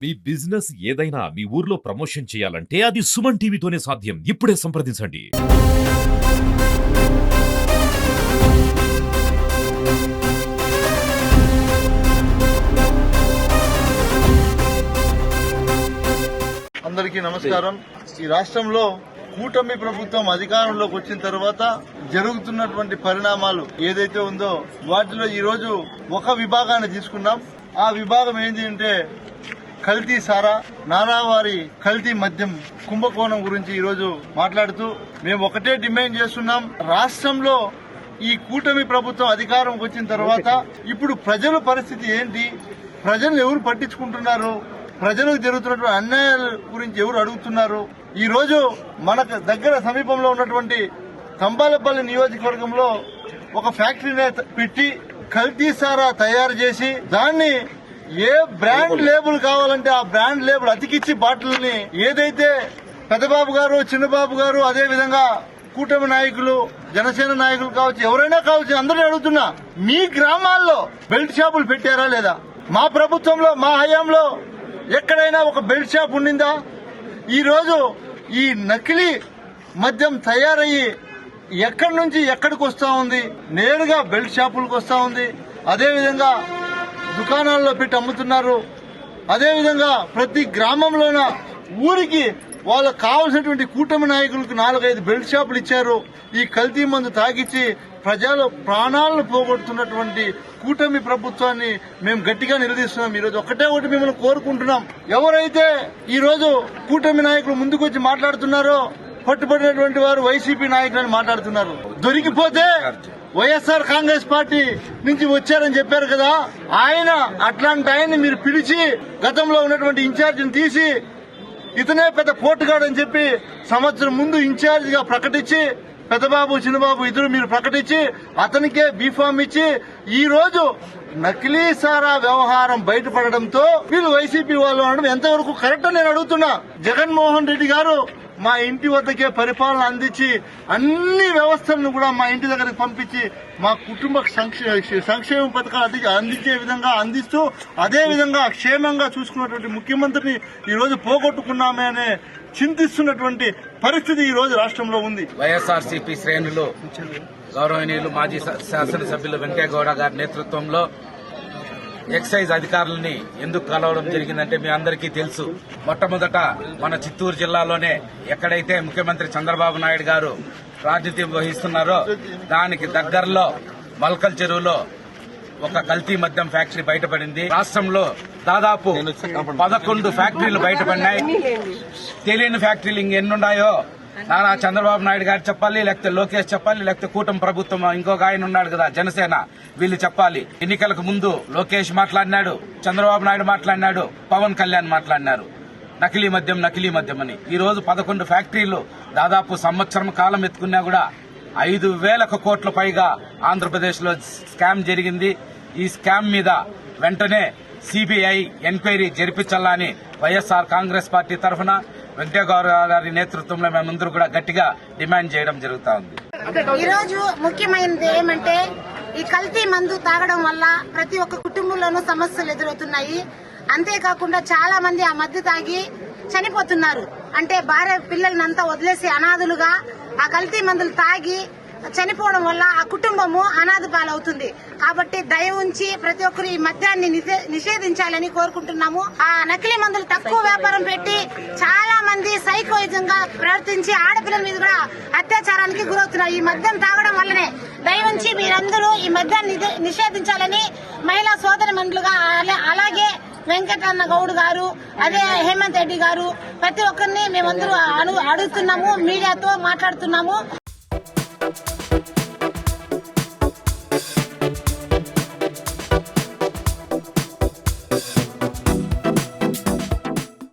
మీ business ఏదైనా మీ ఊర్లో promotion చేయాలంటే అది సుమన్ టీవీతోనే సాధ్యం. ఇప్పుడే సంప్రదించండి. అందరికీ నమస్కారం. ఈ రాష్ట్రంలో కూటమి ప్రభుత్వం అధికారంలోకి వచ్చిన తర్వాత జరుగుతున్నటువంటి పరిణామాలు ఏదైతే ఉందో వాటిలో ఈ రోజు ఒక విభాగాన్ని తీసుకున్నాం. ఆ విభాగం ఏంటి అంటే కల్తీ సారా, నానావారి కల్తీ మద్యం కుంభకోణం గురించి ఈ రోజు మాట్లాడుతూ మేము ఒకటే డిమాండ్ చేస్తున్నాం. రాష్ట్రంలో ఈ కూటమి ప్రభుత్వం అధికారంకి వచ్చిన తర్వాత ఇప్పుడు ప్రజల పరిస్థితి ఏంటి, ప్రజలు ఎవరు పట్టించుకుంటున్నారు, ప్రజలకు జరుగుతున్నటువంటి అన్యాయాల గురించి ఎవరు అడుగుతున్నారు. ఈ రోజు మనకు దగ్గర సమీపంలో ఉన్నటువంటి తంబాలపల్లి నియోజకవర్గంలో ఒక ఫ్యాక్టరీని పెట్టి కల్తీ సారా తయారు చేసి దాన్ని ఏ బ్రాండ్ లేబుల్ కావాలంటే ఆ బ్రాండ్ లేబుల్ అతికిచ్చి బాటిల్ని ఏదైతే పెద్దబాబు గారు, చిన్నబాబు గారు, అదే విధంగా కూటమి నాయకులు, జనసేన నాయకులు కావచ్చు, ఎవరైనా కావచ్చు, అందరినీ అడుగుతున్నా, మీ గ్రామాల్లో బెల్ట్ షాపులు పెట్టారా లేదా? మా ప్రభుత్వంలో, మా హయాంలో ఎక్కడైనా ఒక బెల్ట్ షాప్ ఉండిందా? ఈ రోజు ఈ నకిలీ మద్యం తయారయ్యి ఎక్కడి నుంచి ఎక్కడికి వస్తా ఉంది, నేరుగా బెల్ట్ షాపులకు వస్తా ఉంది. అదేవిధంగా దుకాణాల్లో పెట్టి అమ్ముతున్నారు. అదేవిధంగా ప్రతి గ్రామంలోన ఊరికి వాళ్ళకు కావాల్సినటువంటి కూటమి నాయకులకు 4-5 బెల్ట్ షాపులు ఇచ్చారు. ఈ కల్తీ మందు తాగిచ్చి ప్రజలు ప్రాణాలను పోగొడుతున్నటువంటి కూటమి ప్రభుత్వాన్ని మేము గట్టిగా నిలదీస్తున్నాం. ఈరోజు ఒకటే ఒకటి మిమ్మల్ని కోరుకుంటున్నాం, ఎవరైతే ఈ రోజు కూటమి నాయకులు ముందుకొచ్చి మాట్లాడుతున్నారో పట్టుబడినటువంటి వారు వైసీపీ నాయకులని మాట్లాడుతున్నారు. దొరికిపోతే వైఎస్ఆర్ కాంగ్రెస్ పార్టీ నుంచి వచ్చారని చెప్పారు కదా, అట్లాంటి ఆయన్ని మీరు పిలిచి గతంలో ఉన్నటువంటి ఇన్ఛార్జిని తీసి ఇతనే పెద్ద పోటుగాడని చెప్పి సంవత్సరం ముందు ఇన్ఛార్జ్ గా ప్రకటించి, పెద్దబాబు, చిన్నబాబు ఇద్దరు మీరు ప్రకటించి అతనికే బీఫామ్ ఇచ్చి ఈ రోజు నకిలీ సారా వ్యవహారం బయటపడడంతో వీళ్ళు వైసీపీ వాళ్ళు అనడం ఎంతవరకు కరెక్ట్ అని నేను అడుగుతున్నా. జగన్మోహన్ రెడ్డి గారు మా ఇంటి వద్దకే పరిపాలన అందించి అన్ని వ్యవస్థలను కూడా మా ఇంటి దగ్గరికి పంపించి మా కుటుంబ సంక్షేమ పథకాలు అందించే విధంగా అందిస్తూ అదే విధంగా క్షేమంగా చూసుకున్నటువంటి ముఖ్యమంత్రిని ఈ రోజు పోగొట్టుకున్నామే అనే చింతిస్తున్నటువంటి పరిస్థితి ఈ రోజు రాష్ట్రంలో ఉంది. వైఎస్ఆర్సీపీ శ్రేణులు గౌరవనీయులు మాజీ శాసనసభ్యులు వెంకయ్యగౌడ గారి నేతృత్వంలో ఎక్సైజ్ అధికారులని ఎందుకు కలవడం జరిగిందంటే మీ అందరికీ తెలుసు. మొట్టమొదట మన చిత్తూరు జిల్లాలోనే ఎక్కడైతే ముఖ్యమంత్రి చంద్రబాబు నాయుడు గారు ప్రాతినిధ్యం వహిస్తున్నారో దానికి దగ్గరలో మల్కల్ చెరువులో ఒక కల్తీ మద్యం ఫ్యాక్టరీ బయటపడింది. రాష్ట్రంలో దాదాపు 11 ఫ్యాక్టరీలు బయటపడినాయి. తెలియని ఫ్యాక్టరీలు ఇంకెన్నున్నాయో నారా చంద్రబాబు నాయుడు గారు చెప్పాలి, లేకపోతే లోకేష్ చెప్పాలి, లేకపోతే కూటమి ప్రభుత్వం ఇంకొక ఆయన ఉన్నాడు కదా జనసేన, వీళ్ళు చెప్పాలి. ఎన్నికలకు ముందు లోకేష్ మాట్లాడినాడు, చంద్రబాబు నాయుడు మాట్లాడినాడు, పవన్ కళ్యాణ్ మాట్లాడినారు నకిలీ మద్యం అని. ఈ రోజు 11 ఫ్యాక్టరీలు దాదాపు సంవత్సరం కాలం ఎత్తుకున్నా కూడా 5,000 కోట్ల పైగా ఆంధ్రప్రదేశ్ లో స్కామ్ జరిగింది. ఈ స్కామ్ మీద వెంటనే సిబిఐ ఎంక్వైరీ జరిపించాలని వైఎస్ఆర్ కాంగ్రెస్ పార్టీ తరఫున వెంకయ్యగౌడ గారి నేతృత్వంలో మేమందరూ కూడా గట్టిగా డిమాండ్ చేయడం జరుగుతా ఉంది. ఈ రోజు ముఖ్యమైనది ఏమంటే ఈ కల్తీ మందు తాగడం వల్ల ప్రతి ఒక్క కుటుంబంలోనూ సమస్యలు ఎదురవుతున్నాయి. అంతేకాకుండా చాలా మంది ఆ మద్దు తాగి చనిపోతున్నారు. అంటే భార్య పిల్లలనంతా వదిలేసి అనాథులుగా ఆ కల్తీ మందులు తాగి చనిపోవడం వల్ల ఆ కుటుంబము అనాథ పాలవుతుంది. కాబట్టి దయ ఉంచి ప్రతి ఒక్కరు ఈ మద్యాన్ని నిషేధించాలని కోరుకుంటున్నాము. ఆ నకిలీ మందులు తక్కువ వ్యాపారం పెట్టి చాలా మంది సైకోయిజంగా ప్రవర్తించి ఆడపిల్లల మీద కూడా అత్యాచారానికి గురవుతున్నారు ఈ మద్యం తాగడం వల్లనే. దయ ఉంచి మీరందరూ ఈ మద్యాన్ని నిషేధించాలని మహిళా సోదరి మండలుగా, అలాగే వెంకటరమణ గౌడ్ గారు, అదే హేమంత్ రెడ్డి గారు, ప్రతి ఒక్కరిని మేమందరూ అడుగుతున్నాము, మీడియాతో మాట్లాడుతున్నాము.